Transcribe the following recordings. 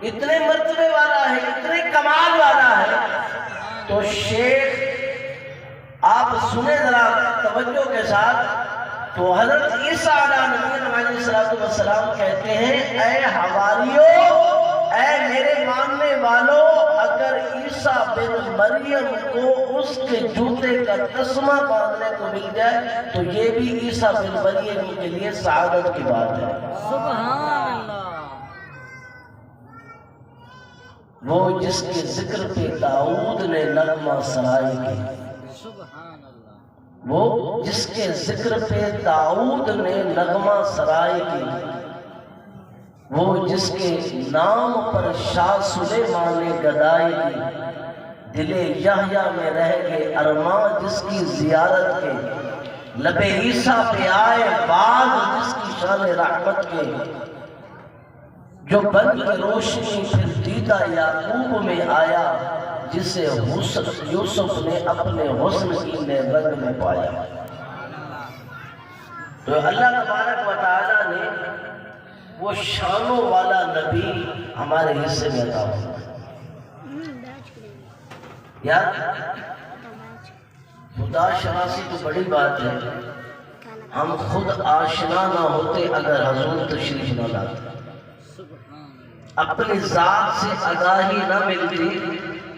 اتنے مرتبے والا ہے، اتنے کمال والا ہے. تو شیخ آپ سنیں ذرا توجہ کے ساتھ. تو حضرت عیسیٰ علیہ السلام کہتے ہیں اے حواریو، اے میرے ماننے والوں، اگر عیسیٰ بن مریم کو اس کے جوتے کا تسمہ باندھنے کو مل جائے تو یہ بھی عیسیٰ بن مریم کے لیے سعادت کی بات ہے. سبحان اللہ. وہ جس کے ذکر پہ داؤد نے نغمہ سرائی کی، سبحان اللہ. وہ جس کے ذکر پہ داؤد نے نغمہ سرائی کی، وہ جس کے نام پر شاہ سلیمان نے گدائی کی، دل یحییٰ میں رہ گئے ارماں جس کی زیارت کے، لب عیسیٰ پہ آئے باغ جس کی شان رحمت کے، جو بن کی روشنی پھر دیدہ یعقوب میں آیا، جسے یوسف نے اپنے حسن کی رنگ میں پایا. تو اللہ تبارک و تعالیٰ نے وہ شانوں والا نبی ہمارے حصے میں عطا ہوا. یار خدا شناسی تو بڑی بات ہے، ہم خود آشنا نہ ہوتے اگر حضور تشریف نہ لاتے، اپنی ذات سے آگاہی نہ ملتی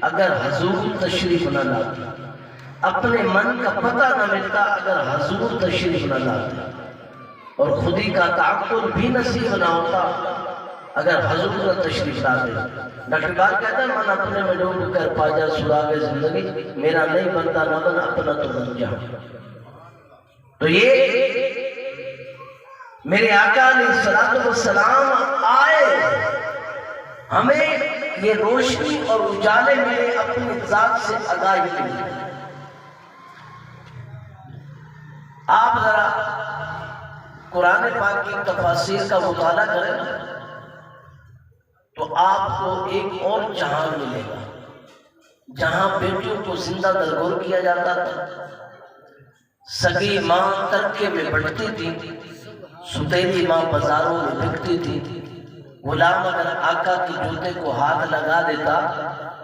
اگر حضور تشریف نہ لاتے، اپنے من کا پتہ نہ ملتا اگر حضور تشریف نہ لاتے، اور خودی کا تعقل بھی نصیب نہ ہوتا اگر حضور نہ تشریف لاتے. ڈاکٹر اقبال کہتا ہے من اپنے میں ڈوب کر پا جا سراغ زندگی، میرا نہیں بنتا نہ بن اپنا تو بن جا. تو یہ میرے آقا علیہ السلام آئے، ہمیں یہ روشنی اور اجالے میں اپنی ذات سے آگاہی ملی. آپ ذرا قرآن پاک کی تفاسیر کا مطالعہ کریں تو آپ کو ایک اور جہان ملے گا، جہاں بیٹیوں کو زندہ درگور کیا جاتا تھا، سگی ماں ترکے میں بٹتی تھی، ستیلی ماں بازاروں میں بکتی تھی، غلام اگر آقا کے جوتے کو ہاتھ لگا دیتا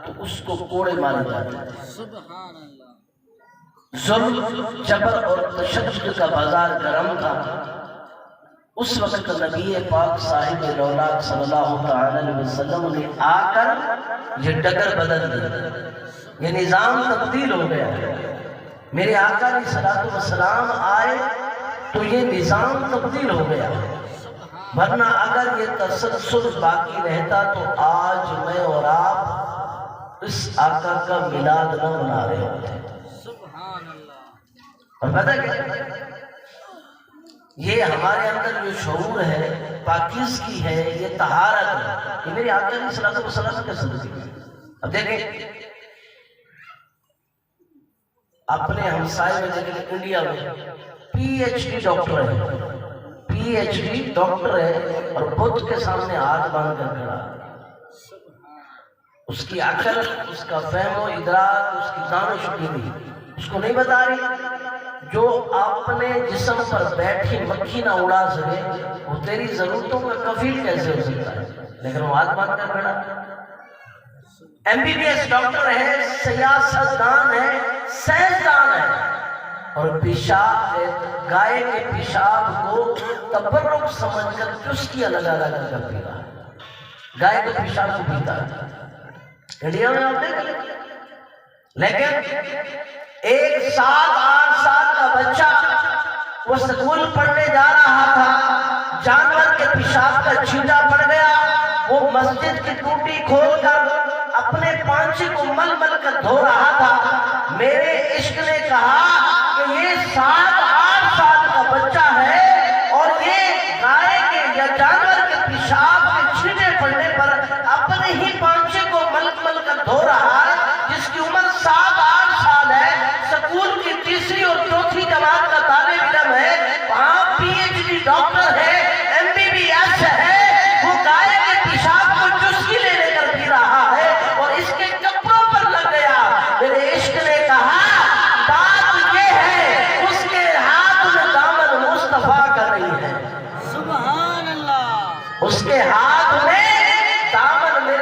تو اس کو کوڑے مارے جاتے تھے. سبحان اللہ. ظلم، جبر اور تشدد کا بازار گرم تھا. اس وقت نبی پاک صاحب رونق صلی اللہ تعالی علیہ وسلم نے آ کر یہ ڈگر بدل دی، یہ نظام تبدیل ہو گیا. میرے آقا علیہ السلام آئے تو یہ نظام تبدیل ہو گیا، ورنہ اگر یہ تسلسل باقی رہتا تو آج میں اور آپ اس آقا کا میلاد نہ منا رہے ہوتے. سبحان اللہ. اور پتہ کیا، یہ ہمارے اندر جو شعور ہے، پاکیزگی ہے، یہ طہارت ہے، یہ میرے آقا علیہ السلام کے صدقے ہے. اب دیکھیں اپنے ہمسائے میں دیکھیں انڈیا میں پی ایچ ڈی ڈاکٹر ہے، پی ایچ ڈی ڈاکٹر ہے اور بدھ کے سامنے ہاتھ باندھ کر کھڑا ہے. اس کی عقل، اس کا فہم و ادراک، اس کی دانش بھی اس کو نہیں بتا رہی. جو اپنے جسم پر بیٹھی مکھی نہ اڑا سکے وہ تیری ضرورتوں کا کفیل کیسے ہو سکتا ہے؟ لیکن وہ ہاتھ باندھ کر کھڑا. M B B S doctor ہے، سیاستدان ہے، سائنسدان ہے، اور پیشاب گائے کے پیشاب کو تبرک سمجھ کر چسکیاں لگا لگا کر پی رہا ہے. گائے کے پیشاب کو پیتا ہے انڈیا میں آپ دیکھ. لیکن ایک 7-8 سال کا بچہ وہ سکول پڑھنے جا رہا تھا، جانور کے پیشاب کا چھینٹا پڑ گیا، وہ مسجد کی ٹوٹی کھول کر اپنے پانچے کو مل مل کر دھو رہا تھا. میرے عشق نے کہا کہ یہ 7-8 سال کا بچہ ہے اور یہ گائے کے یا جانور کے پیشاب کے چھینٹے پڑنے پر اپنے ہی پانچے کو مل مل کر دھو رہا ہے، جس کی عمر 7-8 سال ہے، سکول کی تیسری اور چوتھی جماعت کا طالب علم ہے، وہاں پی ایچ ڈی ڈاکٹر ہے، ایم بی بی ایس ہے، وہ گائے کے پیشاب کو چسکی لے لے کر پی رہا ہے اور اس کے کپڑوں پر لگ گیا. میرے عشق نے کہا بات یہ ہے اس کے ہاتھ میں دامن مصطفیٰ کا نہیں ہے. سبحان اللہ. اس کے ہاتھ میں دامن میرے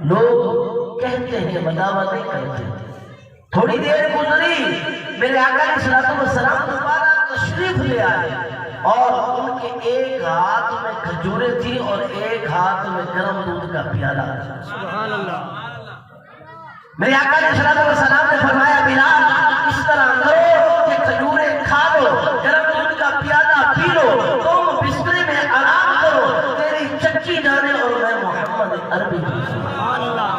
لوگ کہتے ہیں بداوا نہیں کرتے. تھوڑی دیر گزری میرے آقا علیہ الصلوۃ والسلام دوبارہ تشریف لے آئے اور ان کے ایک ہاتھ میں کھجوریں تھی اور ایک ہاتھ میں گرم دودھ کا پیالہ. سبحان اللہ. میرے آقا علیہ الصلوۃ والسلام نے فرمایا بلال اس طرح کرو کہ کھجوریں کھا لو، گرم دودھ کا پیالہ پی لو، تم بسترے میں آرام کرو، تیری چکی جانے اور میں محمد عربی. سبحان اللہ.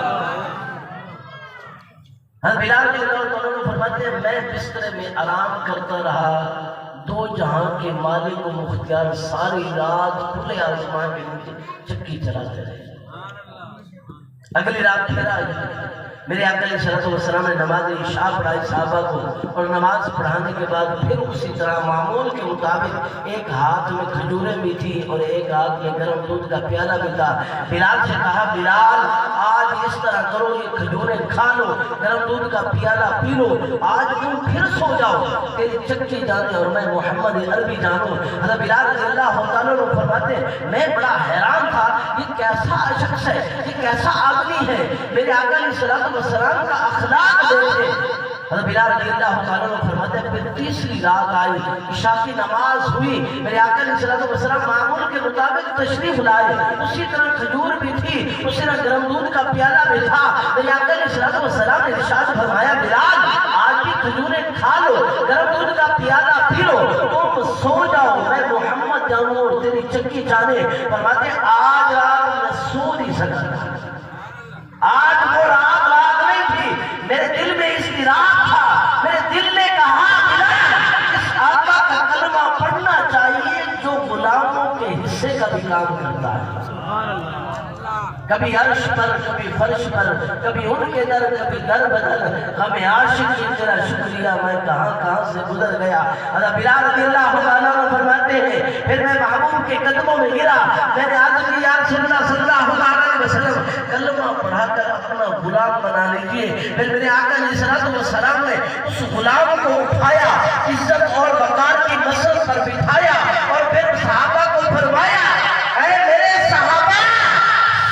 بلال کے دور فرماتے ہیں میں بسترے میں آرام کرتا رہا، دو جہاں کے مالک و مختار ساری رات کھلے آسمان کے نیچے چکی چلاتے رہے. اگلی رات پھر آئی، میرے آقا علیہ الصلوۃ والسلام نے نماز عشاء پڑھائی صحابہ کو، اور نماز پڑھانے کے بعد پھر اسی طرح معمول کے مطابق ایک ہاتھ میں کھجوریں بھی تھی اور ایک ہاتھ میں گرم دودھ کا پیالہ بھی تھا. بلال سے کہا بلال آج اس طرح کرو، یہ کھجوریں کھا لو، گرم دودھ کا پیالہ پی لو، آج تم پھر سو جاؤ، تیری چکی جانے اور میں محمد عربی جانوں. حضرت بلال رضی اللہ تعالیٰ عنہ فرماتے ہیں میں بڑا حیران تھا یہ کیسا شخص ہے، یہ کیسا آدمی ہے. میرے آقا علیہ الصلوۃ والسلام کا اخلاق دیکھے. حضرت بلال رضی اللہ تعالیٰ عنہ فرماتے ہیں پھر تیسری رات آئی، عشاء کی نماز ہوئی، میرے آقا علیہ الصلوۃ والسلام معمول کے مطابق تشریف لائے، اسی طرح کھجور بھی تھی، اسی طرح گرم دودھ کا پیالہ بھی تھا. میرے آقا علیہ الصلوۃ والسلام نے ارشاد فرمایا بلال آج بھی کھجوریں کھا لو، گرم دودھ کا پیالہ پی لو، تم سو جاؤ، میں محمد جانوں اور تیری چکی جانے. فرماتے ہیں آج رات میں سو نہیں سکتا. آج وہ رات نہیں تھی، میرے دل میں اضطراب تھا. میرے دل نے کہا بلال اس آقا کا کلمہ پڑھنا چاہیے جو غلاموں کے حصے کا بھی کام کرتا ہے. سبحان اللہ. کبھی عرش پر، کبھی فرش پر، کبھی ان کے در، کبھی در بدر، ہمیں عاشق کی تیرا شکریہ میں کہاں کہاں سے گزر گیا. حضرت بلال رضی اللہ تعالیٰ عنہ فرماتے ہیں پھر میں محبوب کے قدموں میں گرا، میں نے عرض کی یا رسول اللہ صلی اللہ علیہ وسلم کلمہ پڑھا کر اپنا غلام بنا لیجیے. پھر میرے آقا علیہ الصلوۃ والسلام نے اس غلام کو اٹھایا، عزت اور وقار کی مسل پر بٹھایا اور پھر صحابہ کو فرمایا اے میرے صحابہ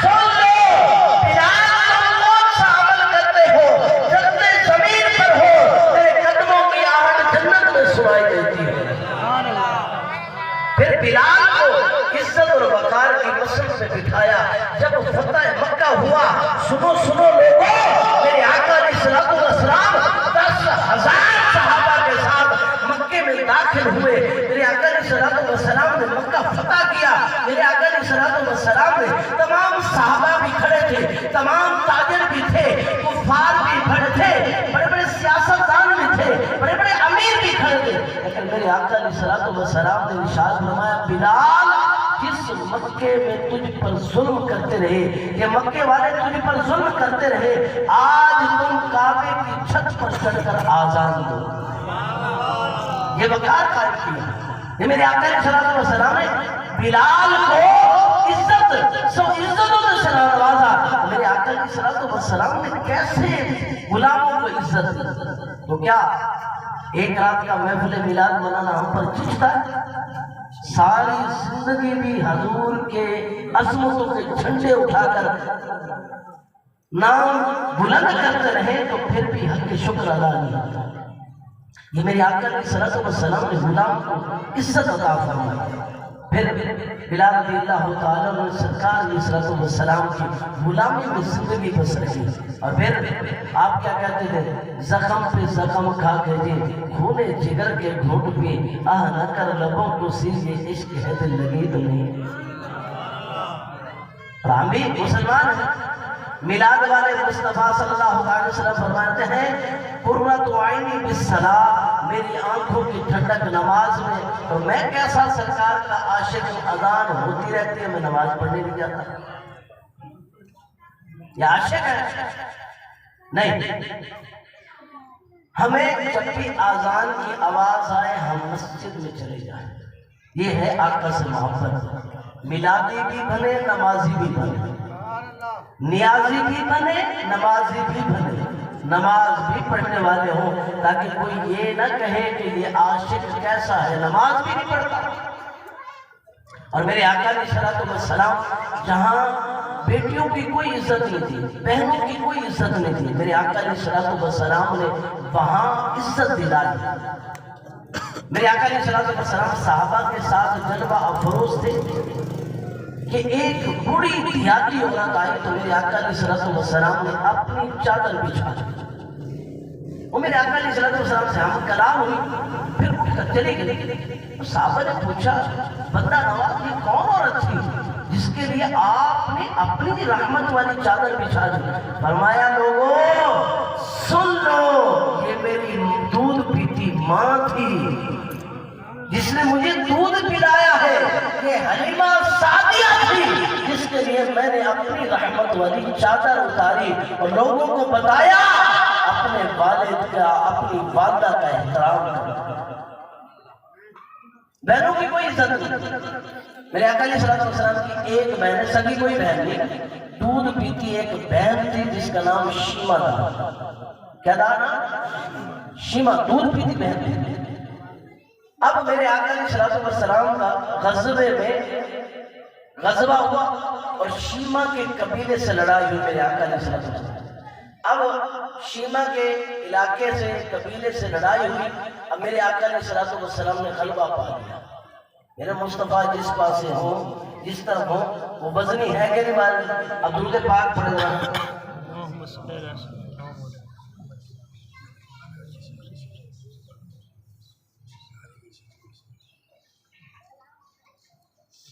سن لو، بلال تم کون سا عمل کرتے ہو، جنت زمین پر ہو، میرے قدموں کی آہٹ جنت میں سنائی دیتی ہے. سبحان اللہ. پھر بلال کو عزت اور وقار کی مسل سے بٹھایا. جب فتح مکہ ہوا، سنو سنو لوگوں، میرے آقا علیہ الصلوۃ والسلام 10,000 صحابہ کے ساتھ مکے میں داخل ہوئے. میرے آقا علیہ الصلوۃ والسلام نے مکہ فتح کیا. میرے آقا علیہ الصلوۃ والسلام نے تمام صحابہ بھی کھڑے تھے، تمام تاجر بھی تھے، کفار بھی کھڑے تھے، بڑے بڑے سیاستدان بھی تھے، بڑے بڑے امیر بھی کھڑے تھے. لیکن میرے آقا علیہ الصلوۃ والسلام نے ارشاد فرمایا بلال جس مکے میں تجھ پر ظلم کرتے رہے، یہ مکے والے تجھ پر ظلم کرتے رہے، آج تم کعبے کی چھت پر چڑھ کر آزان دو. یہ وقار قائم کیا. یہ میرے آقا علیہ الصلوۃ والسلام نے بلال کو عزت سے نوازا. میرے آقا علیہ الصلوۃ والسلام نے کیسے غلاموں کو عزت دی. تو کیا ایک رات کا محفل میلاد منانا ہم پر چچتا ہے؟ ساری زندگی بھی حضور کے عظمتوں کے جھنڈے اٹھا کر نام بلند کرتے رہے تو پھر بھی حق شکر ادا نہیں ہوتا. یہ میرے آقا علیہ الصلوۃ والسلام نے غلام کو عزت عطا فرمائی. پھر بلال رضی اللہ تعالیٰ نے سرکار علیہ الصلوۃ والسلام کی غلامی میں زندگی بسر کی. اور پھر آپ کیا کہتے تھے زخم پہ زخم کھا کے جی خونے جگر کے گھونٹ پہ آہ نہ کر لبوں کو سیجے عشق ہے دل لگی تو نہیں. اور ہم بھی مسلمان ہیں. میلاد والے مصطفیٰ صلی اللہ علیہ وسلم فرماتے ہیں قرۃ عینی بالصلاۃ، میری آنکھوں کی ٹھنڈک نماز میں. تو میں کیسا سرکار کا عاشق ہوں، اذان ہوتی رہتی ہے میں نماز پڑھنے نہیں جاتا. یہ عاشق ہے؟ نہیں. ہمیں جب بھی اذان کی آواز آئے ہم مسجد میں چلے جائیں. یہ ہے آقا سے محبت. میلادی بھی بنے، نمازی بھی بنے، نیازی بھی بنے، نمازی بھی بنے، نماز بھی پڑھنے والے ہوں تاکہ کوئی یہ نہ کہے کہ یہ عاشق کیسا ہے، نماز بھی نہیں پڑھتا. اور میرے آقا علیہ الصلوۃ والسلام جہاں بیٹیوں کی کوئی عزت نہیں تھی، بہنوں کی کوئی عزت نہیں تھی، میرے آقا علیہ الصلوۃ والسلام نے وہاں عزت دلائی۔ میرے آقا علیہ الصلوۃ والسلام صحابہ کے ساتھ جلوہ افروز تھے کہ ایک بڑی دیہاتی عورت آئی تو میرے آقا علیہ الصلوۃ والسلام نے اپنی چادر بچھا دی۔ وہ میرے آقا علیہ الصلوۃ والسلام سے ہم کلام ہوئی، پھر اٹھ کر چلی گئی۔ صحابہ نے پوچھا بندہ نواز یہ کون عورت تھی جس کے لیے آپ نے اپنی رحمت والی چادر بچھا دی؟ فرمایا لوگوں سن لو، یہ میری دودھ پیتی ماں تھی جس نے مجھے دودھ پلایا ہے، یہ حلیمہ سعدیہ تھی جس کے لیے میں نے اپنی رحمت والی چادر اتاری اور لوگوں کو بتایا اپنے والد کا، اپنی والدہ کا احترام کرنا۔ بہنوں کی کوئی عزت نہیں۔ میرے آقا علیہ الصلوۃ والسلام کی ایک بہن، سگی کوئی بہن نہیں، دودھ پیتی ایک بہن تھی جس کا نام شیمہ تھا۔ کیا تھا نا؟ شیمہ، دودھ پیتی بہن تھی۔ اب میرے آقا علیہ الصلوۃ والسلام کا غزوے میں غزوہ ہوا اور شیمہ کے قبیلے سے لڑائی ہوئی میرے آقا علیہ الصلوۃ والسلام۔ اب شیمہ کے علاقے سے، قبیلے سے لڑائی ہوئی۔ اب میرے آقا علیہ الصلوۃ والسلام نے غلبہ پا لیا۔ میرے مصطفیٰ جس پاس سے ہوں، جس طرف ہوں، وہ وزنی ہے کہ نہیں بات؟ اب درود پاک پڑھے گا۔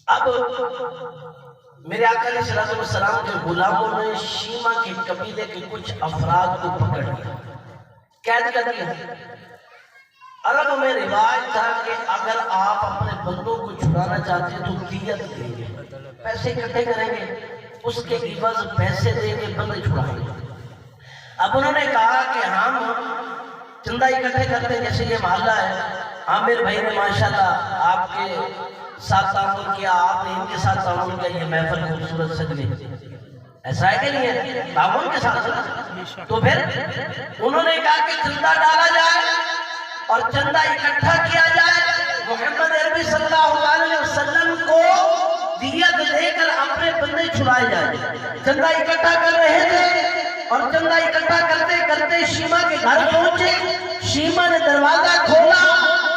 اب میرے آقا علیہ الصلوۃ والسلام کے غلاموں نے شیمہ کے قبیلے کے کچھ افراد کو پکڑ لیا، قید کر دیا۔ عرب میں رواج تھا کہ اگر آپ اپنے بندوں کو چھڑانا چاہتے ہیں تو دیت دیں گے، پیسے اکٹھے کریں گے، اس کے عوض پیسے دیں گے، بندے چھڑائیں گے۔ اب انہوں نے کہا کہ ہم چندہ اکٹھے کرتے ہیں، جیسے یہ محلہ ہے، عامر بھائی نے ماشاءاللہ آپ کے ساتھ تعاون کیا، آپ نے ان کے ساتھ تعاون کیا، یہ محفل خوبصورت سج گئی، ایسا ہے کہ نہیں ہے؟ تعاون کے ساتھ۔ تو پھر انہوں نے کہا کہ چندہ ڈالا جائے اور چندہ اکٹھا کیا جائے، محمد عربی صلی اللہ علیہ وسلم کو دیت دے کر اپنے بندے چھڑائے جائے۔ چندہ اکٹھا کر رہے تھے اور چندہ اکٹھا کرتے کرتے شیمہ کے گھر پہنچے۔ شیمہ نے دروازہ کھولا،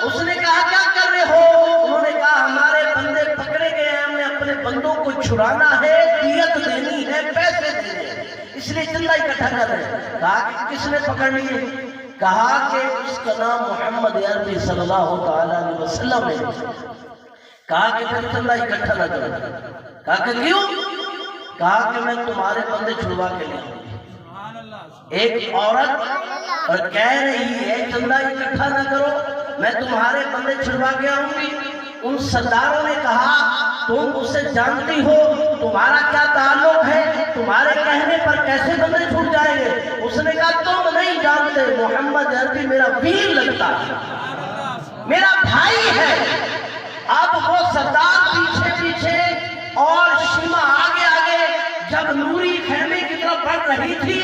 اس نے کہا کیا کر رہے ہو؟ انہوں نے کہا ہمارے بندے پکڑے گئے ہیں، ہم نے اپنے بندوں کو چھڑانا ہے، دیت دینی ہے، پیسے دینے ہیں، اس لیے چندہ اکٹھا کر رہے ہیں۔ کہا کہ کس نے پکڑ لیے؟ کہا کہ اس کا نام محمد عربی صلی اللہ علیہ وسلم ہے۔ کہا کہ پھر چندہ اکٹھا نہ کرو۔ کہا کہ کیوں؟ کہا کہ میں تمہارے بندے چھڑوا کے لے آؤں گی۔ ایک عورت اور کہہ رہی ہے چندہ اکٹھا نہ کرو، میں تمہارے بندے چھڑوا کے آؤں گی۔ ان سرداروں نے کہا تم اسے جانتی ہو، تمہارا کیا تعلق ہے، تمہارے کہنے پر کیسے بندے چھوٹ جائیں گے؟ اس نے کہا تم نہیں جانتے، محمد عربی میرا ویر لگتا ہے، میرا بھائی ہے۔ اب وہ سردار پیچھے پیچھے اور شیمہ آگے آگے، جب نوری خیمے کی طرف بڑھ رہی تھی،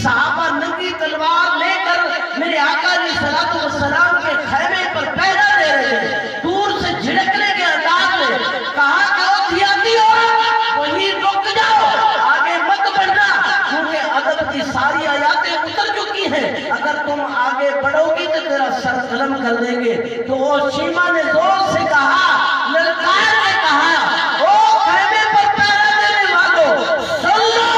صحابہ ننگی تلوار لے کر میرے آقا علیہ الصلوۃ والسلام کے خیمے پر پہرا دے رہے تھے۔ دور سے جھڑکنے کے انداز میں کہا کہ او دیاتی ہو، وہیں رک جاؤ، آگے مت بڑھنا، کیونکہ ادب کی ساری آیاتیں اتر چکی ہیں، اگر تم آگے بڑھو گی تو تیرا سر قلم کر دیں گے۔ تو وہ شیمہ نے زور سے کہا، للکار نے کہا، او خیمے پر پہرا دینے والوں سن لو،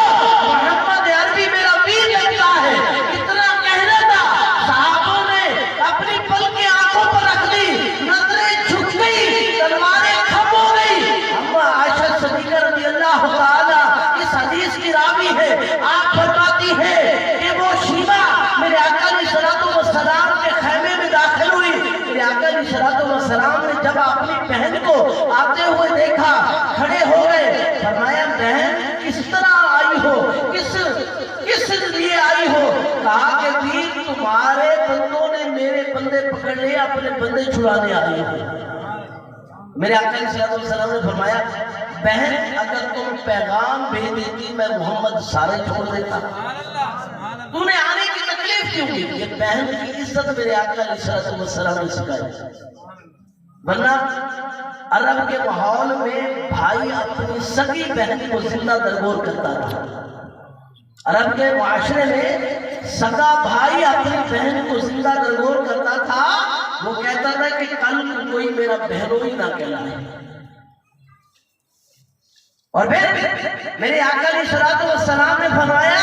محمد عربی میرا ویر لگتا ہے۔ اتنا کہنا تھا، صحابوں نے اپنی پلکیں آنکھوں پر رکھ دی، نظریں جھک گئی، تلواریں کھم ہو گئی۔ اما عائشہ صدیقہ رضی اللہ تعالیٰ اس حدیث کی راوی ہے، آپ فرماتی ہے کہ وہ شیمہ میرے آقا علیہ الصلوۃ والسلام کے خیمے میں داخل ہوئی۔ میرے آقا علیہ الصلوۃ والسلام نے جب اپنی بہن کو آتے ہوئے دیکھا، کھڑے ہو گئے، فرمایا بہن کس طرح آئی ہو، کس لیے آئی ہو؟ کہا کہ ویر تمہارے بندوں نے میرے بندے پکڑ لے، اپنے بندے چھڑانے آئی ہو۔ میرے آقا علیہ الصلوۃ والسلام نے فرمایا بہن اگر تم پیغام بھیج دیتی میں محمد سارے چھوڑ دیتا، تو نے آنے کی تکلیف کیوں کی؟ یہ بہن کی عزت میرے آقا علیہ الصلوۃ والسلام نے سکھائی۔ ورنہ عرب کے ماحول میں بھائی اپنی سگی بہن کو زندہ درگور کرتا تھا. عرب کے معاشرے میں سگا بھائی اپنی بہن کو زندہ درگور کرتا تھا. وہ کہتا تھا کہ کل کوئی میرا بہنوئی نہ کہلائے. اور پھر میرے آقا علیہ الصلوۃ والسلام نے فرمایا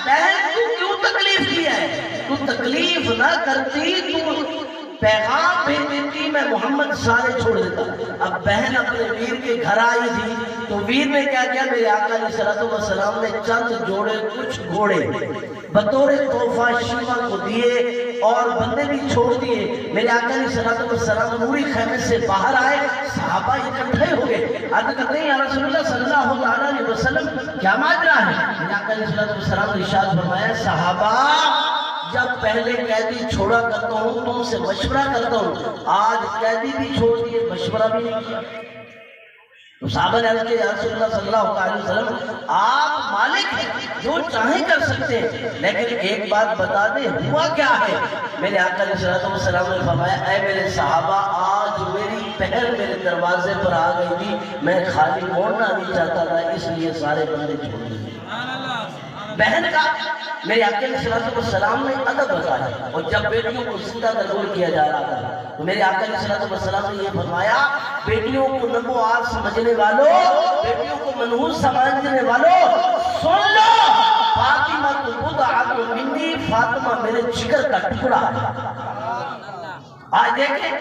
بہن تو کیوں تکلیف کی ہے؟ تو تکلیف نہ کرتی تو پیغام بھیج دیتی میں محمد سارے چھوڑ دیتا. اب بہن اپنے ویر کے گھر آئی تھی تو ویر نے کیا کیا؟ میرے آقا علیہ الصلوۃ والسلام نے چند جوڑے کچھ گھوڑے بطور تحفہ شیما کو دیے اور بندے بھی چھوڑ دیے. میرے آقا علیہ الصلوۃ والسلام نوری خیمے سے باہر آئے. صحابہ اکٹھے ہو گئے. عرض کرتے ہیں یا رسول اللہ صلی اللہ علیہ وسلم کیا ماجرا ہے؟ میرے آقا علیہ الصلوۃ والسلام نے ارشاد فرمایا صحابہ جب پہلے قیدی چھوڑا کرتا ہوں تم سے مشورہ کرتا ہوں، آج قیدی بھی چھوڑ دیے مشورہ بھی نہیں کیا. تو صحابہ نے عرض کیا یا رسول اللہ صلی اللہ علیہ وسلم آپ مالک ہیں جو چاہیں کر سکتے ہیں، لیکن ایک بات بتا دیں ہوا کیا ہے؟ میرے آقا علیہ الصلوۃ والسلام نے فرمایا اے میرے صحابہ آج میری بہن میرے دروازے پر آ گئی تھی، میں خالی موڑنا نہیں چاہتا تھا اس لیے سارے بندے چھوڑ دیے. بہن کا میرے آقا علیہ الصلوۃ والسلام نے ادب بتایا. اور جب بیٹیوں کو زندہ درگور کیا جا رہا تھا تو میرے آقا علیہ الصلوۃ والسلام نے یہ فرمایا بیٹیوں کو نبوآر سمجھنے والوں، بیٹیوں کو منحوس سمجھنے والوں سن لو فاطمہ تو بضعۃ منی، فاطمہ میرے جگر کا ٹکڑا ہے. آج دیکھیں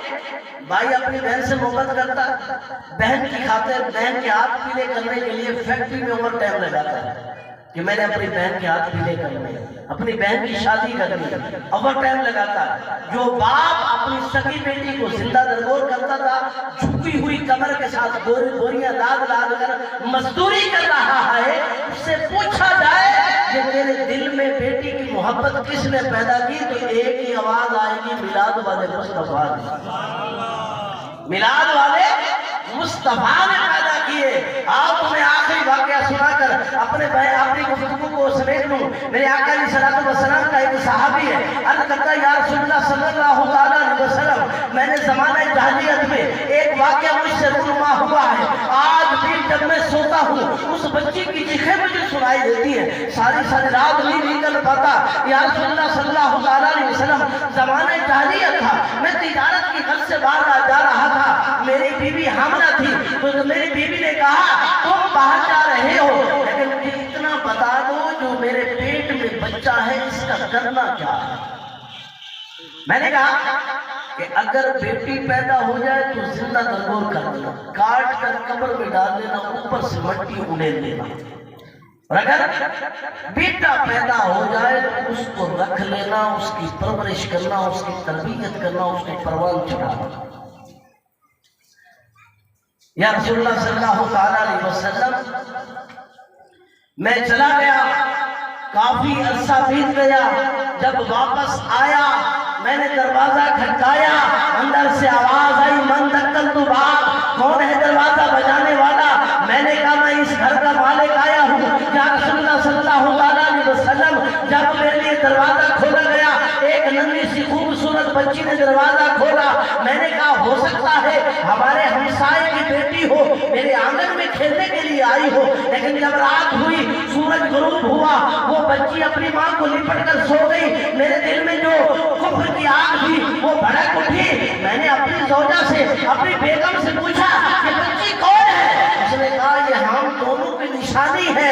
بھائی اپنی بہن سے محبت کرتا ہے، بہن کی خاطر بہن کے ہاتھ پیلے کرنے کے لیے فیکٹری میں اوور ٹائم لگاتا ہے کہ میں نے اپنی بہن کے ہاتھ پیلے کرنے، اپنی بہن کی شادی کرنی، اوور ٹائم لگاتا ہے. جو باپ اپنی سگی بیٹی کو زندہ درگور کرتا تھا جھکی ہوئی کمر کے ساتھ بوریاں لاد لاد کر مزدوری کر رہا ہے، اس سے پوچھا جائے کہ تیرے دل میں بیٹی کی محبت کس نے پیدا کی تو ایک ہی آواز آئے گی میلاد والے مصطفیٰ نے. میلاد والے مصطفیٰ نے پیدا کیے. آپ تمہیں آخری واقعہ سنا کر اپنی گفتگو کو سمیٹ لوں. میرے آقا علیہ الصلوۃ والسلام کا ایک صحابی ہے، عرض کرتا ہے یا رسول اللہ صلی اللہ علیہ وسلم میں نے زمانہ جاہلیت میں ایک واقعہ مجھ سے رونما ہوا ہے. آج بھی جب میں سوتا ہوں اس بچی کی چیخیں مجھے سنائی دیتی ہیں، ساری رات نہیں نکل پاتا. یا رسول اللہ صلی اللہ علیہ وسلم زمانہ جاہلیت تھا، میں تجارت کی غرض سے باہر جا رہا تھا، میری بیوی حاملہ تھی تو میری بیوی نے کہا تم باہر جا رہے ہو لیکن مجھے اتنا بتا دو جو میرے پیٹ میں بچہ ہے اس کا کرنا کیا ہے؟ میں نے کہا کہ اگر بیٹی پیدا ہو جائے تو زندہ درگور کر دینا، کاٹ کر قبر میں ڈال دینا، اوپر سے مٹی اڑیل دینا. اور اگر بیٹا پیدا ہو جائے تو اس کو رکھ لینا، اس کی پرورش کرنا، اس کی تربیت کرنا، اس کو پروان چڑھانا. یا رسول اللہ صلی اللہ علیہ وسلم میں چلا گیا، کافی عرصہ بیت گیا. جب واپس آیا میں نے دروازہ کھٹکایا، اندر سے آواز آئی من دکل تو باپ، کون ہے دروازہ بجانے والا؟ میں نے کہا میں اس گھر کا مالک آیا ہوں. یا رسول اللہ صلی اللہ علیہ وسلم جب میرے لیے دروازہ کھولا گیا ایک ننھی سی خوبصورت بچی نے دروازہ کھولا. میں نے کہا ہو سکتا ہے ہمارے ہمسائے کی بیٹی ہو، میرے آنگن میں کھیلنے کے لیے آئی ہو. لیکن جب رات ہوئی سورج غروب ہوا وہ بچی اپنی ماں کو لپٹ کر سو گئی. میرے دل میں جو کفر کی آگ تھی وہ بھڑک اٹھی. میں نے اپنی زوجہ سے اپنی بیگم سے پوچھا کہ بچی کون ہے؟ اس نے کہا یہ ہم دونوں کی نشانی ہے.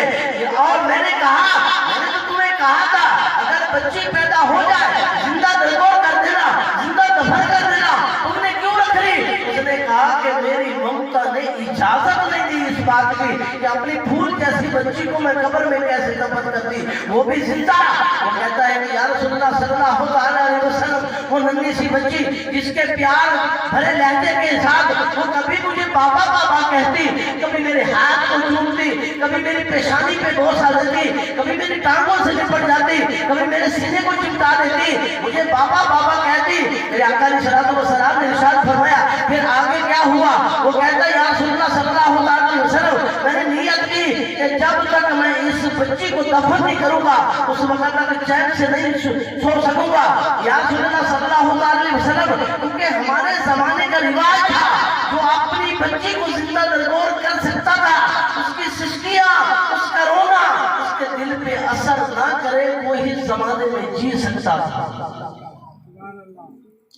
اور میں نے تو تمہیں کہا تھا اگر بچی پیدا ہو جائے زندہ درگور کر دینا، زندہ دفن کر دینا، تم نے کیوں رکھ لی؟ اس نے کہا کہ میری ممتا نے اجازت نہیں دی اس بات کی کہ اپنی پھول جیسی بچی کو میں قبر میں کیسے دفن کرتی، وہ بھی زندہ. وہ کہتا ہے کہ یا رسول اللہ صلی اللہ علیہ وسلم وہ ننھی سی بچی جس کے پیار بھرے لہجے کے ساتھ وہ کبھی مجھے بابا بابا کہتی، کبھی میرے ہاتھ کو چومتی، کبھی میری پیشانی پہ بوسہ دیتی، کبھی میری ٹانگوں سے لپٹ جاتی، کبھی میرے سینے کو چمٹا دیتی، مجھے بابا بابا کہتی. میرے آقا علیہ الصلوۃ والسلام نے ارشاد فرمایا پھر آگے کیا ہوا؟ وہ کہتا ہے یا رسول اللہ صلی اللہ علیہ وسلم میں نے نیت کی کہ جب تک میں اس بچی کو دفن نہیں کروں گا اس وقت تک چین سے نہیں سو سکوں گا یا رسول اللہ صلی اللہ علیہ وسلم، کیونکہ ہمارے زمانے کا رواج تھا جو اپنی بچی کو زندہ درگور کر سکتا تھا اس کی سسکیاں، اس کا رونا اس کے دل پہ اثر نہ کرے وہی زمانے میں جی سکتا تھا،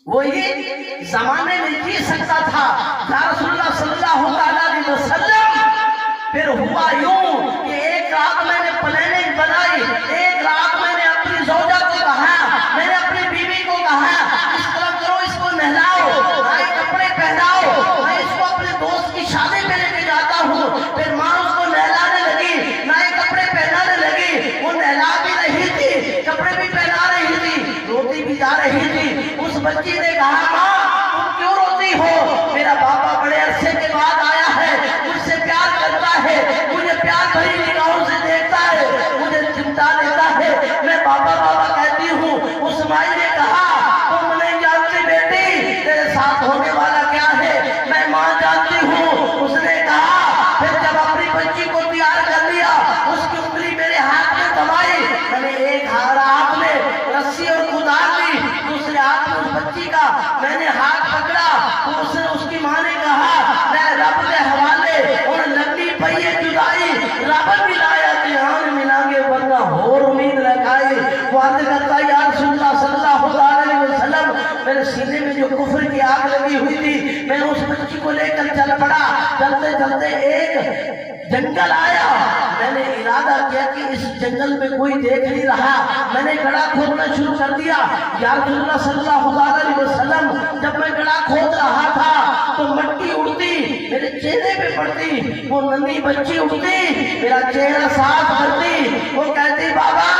وہی زمانے میں جی سکتا تھا یا رسول اللہ صلی اللہ علیہ وسلم۔ پھر ہوا یوں کہ ایک رات میں نے پلاننگ بنائی، ایک رات میں نے اپنی زوجہ کو کہا، میں نے اپنی بیوی کو کہا اس طرح کرو، اس کو نہلاؤ، نئے کپڑے پہناؤ، میں اس کو اپنے دوست کی شادی پہ لے کے جاتا ہوں۔ پھر ماں اس کو نہلانے لگی، نئے کپڑے پہنانے لگی، وہ نہلا بھی رہی تھی، کپڑے بھی پہنا رہی تھی، روتی بھی جا رہی تھی۔ اس بچی نے کہا ماں تم کیوں روتی ہو؟ میرا بابا بڑے عرصے کے بعد آیا ہے، مجھ سے پیار کرتا ہے، مجھے پیار بھری نگاہوں سے دیکھتا ہے، مجھے چمٹا لیتا ہے، میں بابا بابا کہتی ہوں۔ اس مائی نے کہا تم نہیں جانتی بیٹی تیرے ساتھ ہونے والا کیا ہے، میں ماں جانتی ہوں۔ اس نے کہا پھر جب اپنی بچی کو تیار کر لیا اس کی انگلی میرے ہاتھ میں دبائی، میں نے ایک ہاتھ میں رسی اور کدال لی، دوسرے ہاتھ میں اس بچی کا میں نے ہاتھ پکڑا تو اس کی ماں نے کہا میں رب کے حوالے اور لگنی پئی جدائی رب ملایا جہان ملا گے ورنہ اور امید رکھائی۔ وہ عرض کرتا یا رسول اللہ صلی اللہ علیہ وسلم، میرے سینے میں جو کفر کی آگ لگی ہوئی تھی میں اس بچی کو لے کر چل پڑا، چلتے چلتے ایک جنگل آیا، میں نے ارادہ کیا کہ اس جنگل میں کوئی دیکھ نہیں رہا، میں نے گڑھا کھودنا شروع کر دیا۔ یا رسول اللہ صلی اللہ علیہ وسلم جب میں گڑھا کھود رہا تھا تو مٹی اڑتی میرے چہرے پہ پڑتی، وہ ننھی بچی اڑتی میرا چہرہ صاف کرتی، وہ کہتی بابا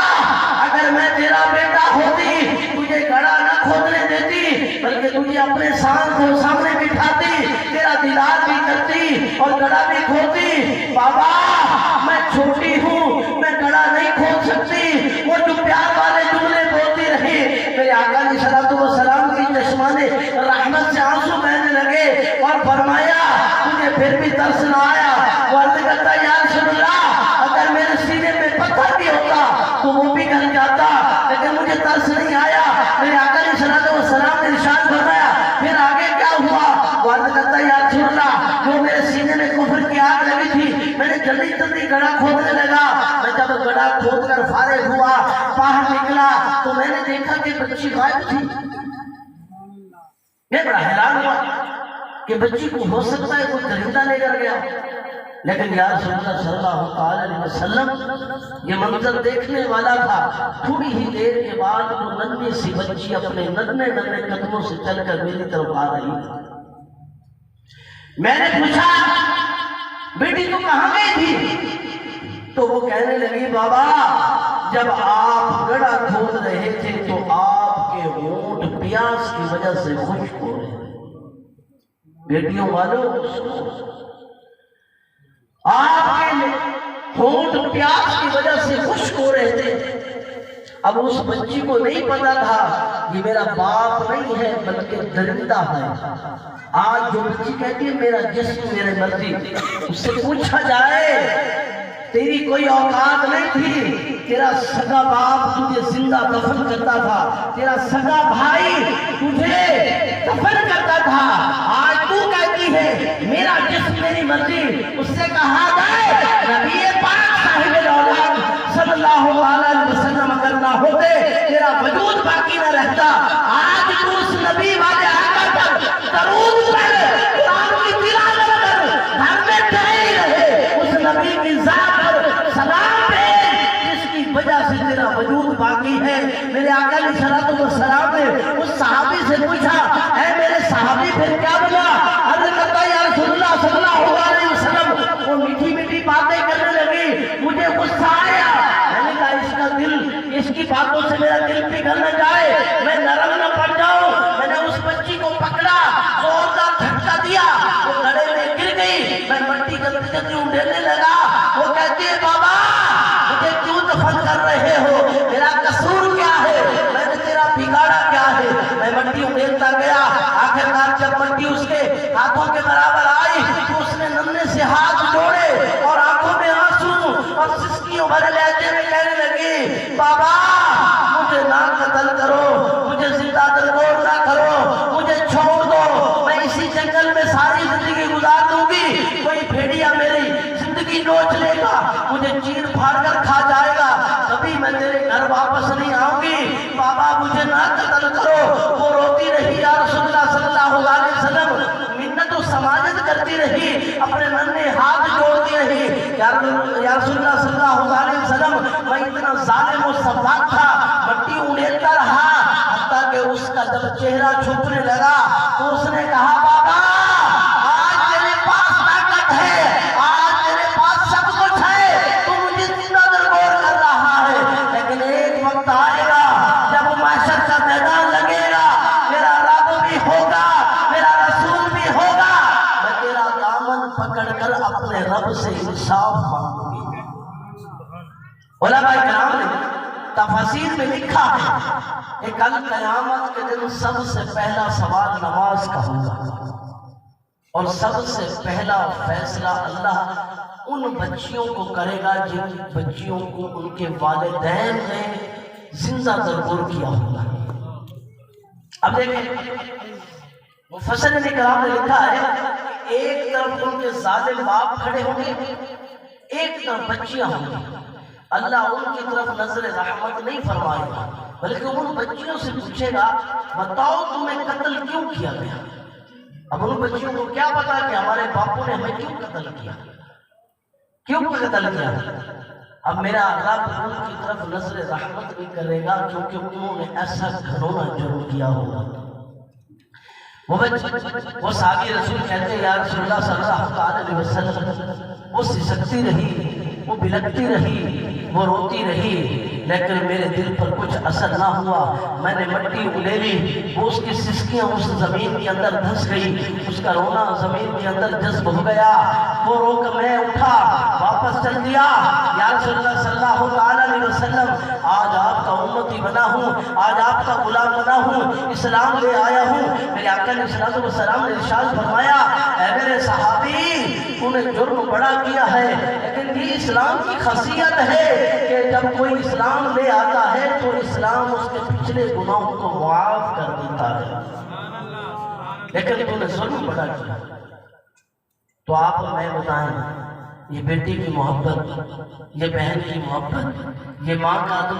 اگر میں تیرا بیٹا ہوتی تجھے گڑھا نہ کھودنے دیتی بلکہ تجھے اپنے سامنے بٹھاتی، تیرا دیدار بھی کرتی اور گڑھا بھی کھودتی۔ بابا میں چھوٹی ہوں، میں گڑھا نہیں کھود سکتی۔ وہ جو پیار والے جملے بولتی رہی، میرے آقا علیہ الصلوۃ والسلام کی چشمان رحمت سے آنسو بہنے لگے اور فرمایا تجھے پھر بھی ترس نہ آیا؟ وہ عرض کرتا یا رسول اللہ اگر میرے سینے میں پتھر بھی ہوتا تو وہ بھی گل جاتا، لیکن مجھے ترس نہیں آیا۔ میرے آقا علیہ الصلوۃ والسلام نے ارشاد فرمایا پھر آگے کیا ہوا؟ وہ عرض کرتا یا رسول اللہ جو میرے سینے میں کفر کی آگ لگی تھی میں نے جلدی جلدی گڑھا کھودنے لگا، میں جب گڑھا کھود کر فارغ ہوا باہر نکلا تو میں نے دیکھا کہ بچی غائب تھی۔ میں بڑا حیران ہوا کہ بچی کو ہو سکتا ہے کوئی درندہ لے کر گیا، لیکن یا رسول اللہ صلی اللہ علیہ وسلم یہ منظر دیکھنے والا تھا۔ تھوڑی ہی دیر کے بعد وہ ننھی سی بچی اپنے ننھے ننھے قدموں سے چل کر میری طرف آ رہی تھی۔ میں نے پوچھا بیٹی تو کہاں گئی تھی؟ تو وہ کہنے لگی بابا جب آپ گڑھا کھود رہے تھے تو آپ کے ہونٹ پیاس کی وجہ سے خشک ہو رہے تھے۔ بیٹیوں والوں آپ کے ہونٹ پیاس کی وجہ سے خشک ہو رہے تھے۔ اب اس بچی کو نہیں پتا تھا یہ میرا باپ نہیں ہے بلکہ درندہ ہے۔ آج جو بچی کہتی ہے میرا جسم میرے مرضی، اس سے پوچھا جائے تیری کوئی اوقات نہیں تھی، تیرا سگا باپ تجھے زندہ دفن کرتا تھا، تیرا سگا بھائی تجھے دفن کرتا تھا، آج تو کہتی ہے میرا جسم میری مرضی۔ اس سے کہا جائے نبی پاک صاحب الاولاد صلی اللہ علیہ وسلم اگر نہ ہوتے تیرا وجود باقی نہ رہتا۔ آج تو اس نبی والے آقا پر درود پڑھ، قرآن کی تلاوت کر، گھر میں ٹھہری رہے، اس نبی کی ذات پر سلام بھیج جس کی وجہ سے تیرا وجود باقی ہے۔ میرے آقا علیہ الصلوۃ والسلام نے اس صحابی سے پوچھا اے میرے صحابی پھر کیا بنا؟ عرض کرتا یا رسول اللہ صلی اللہ علیہ وسلم وہ میٹھی میٹھی باتیں کرنے لگی، مجھے غصہ آیا، میں نے کہا اس کا دل اس کی باتوں سے میرا دل پگھل نہ جائے، میں نرم نہ پڑ جاؤں۔ میں نے اس بچی کو پکڑا، زوردار دھکا دیا، وہ گڑھے میں گر گئی، میں مٹی جلدی جلدی اڑنے لگا۔ وہ کہتی ہے بابا مجھے کیوں دفن کر رہے ہو؟ میرا قصور کیا ہے؟ میں نے تیرا بگاڑا کیا ہے؟ میں مٹی اڑیلتا گیا، آخرکار جب مٹی اس کے ہاتھوں کے برابر آئی تو اس نے ننھے سے ہاتھ جوڑے اور آنکھوں میں آنسو اور سسکیوں بھرے لہجے میں اتنا ظالم و سفاک تھا، مٹی اڑیلتا رہا، حتیٰ کہ اس کا جب چہرہ چھپنے لگا تو اس نے کہا بابا آج تیرے پاس طاقت ہے، آج تیرے پاس سب کچھ ہے، تو مجھے زندہ درگور کر رہا ہے، لیکن ایک وقت آئے گا جب محشر کا میدان لگے گا، میرا رب بھی ہوگا، میرا رسول بھی ہوگا، میں تیرا دامن پکڑ کر اپنے رب سے انصاف مانگوں گی۔ علماء کرام نے تفاسیر میں لکھا ہے کہ کل قیامت کے دن سب سے پہلا سوال نماز کا ہوگا، اور سب سے پہلا فیصلہ اللہ ان بچیوں کو کرے گا جن بچیوں کو ان کے والدین نے زندہ درگور کیا ہوگا۔ اب دیکھیں مفسرین کرام نے لکھا ہے ایک طرف ان کے ظالم باپ کھڑے ہوں گے، ایک طرف بچیاں ہوں گی، اللہ ان کی طرف نظر رحمت نہیں فرمائے گا بلکہ ان بچیوں سے پوچھے گا بتاؤ تمہیں قتل کیوں کیا گیا؟ اب ان بچیوں کو کیا پتا کہ ہمارے باپوں نے ہمیں کیوں قتل کیا، کیوں قتل کیا؟ اب میرا رب ان کی طرف نظر رحمت نہیں کرے گا کیونکہ انہوں نے ایسا گھنونا جرم کیا ہوگا۔ وہ صحابی رسول کہتے ہیں یا رسول اللہ صلی اللہ علیہ وسلم وہ سسکتی رہی، وہ بلکتی رہی، وہ روتی رہی، لیکن میرے دل پر کچھ اثر نہ ہوا، میں نے مٹی اڑیلی، وہ اس کی سسکیاں اس زمین کے اندر دھس گئی، اس کا رونا زمین کے اندر جذب ہو گیا، وہ رو کر میں اٹھا واپس چل دیا، یا رسول اللہ صلی اللہ علیہ وسلم آج آپ کا امتی بنا ہوں، آج آپ کا غلام بنا ہوں، اسلام لے آیا ہوں۔ میرے آقا علیہ الصلوۃ والسلام نے ارشاد فرمایا اے میرے صحابی تو نے جرم بڑا کیا ہے، لیکن یہ اسلام کی خاصیت ہے کہ جب کوئی اسلام لے آتا ہے تو اسلام اس کے پچھلے گناہوں کو معاف کر دیتا ہے، لیکن تو نے ظلم بڑا کیا۔ تو آپ میں بتائیں یہ بیٹی کی محبت، یہ بہن کی محبت، یہ ماں کا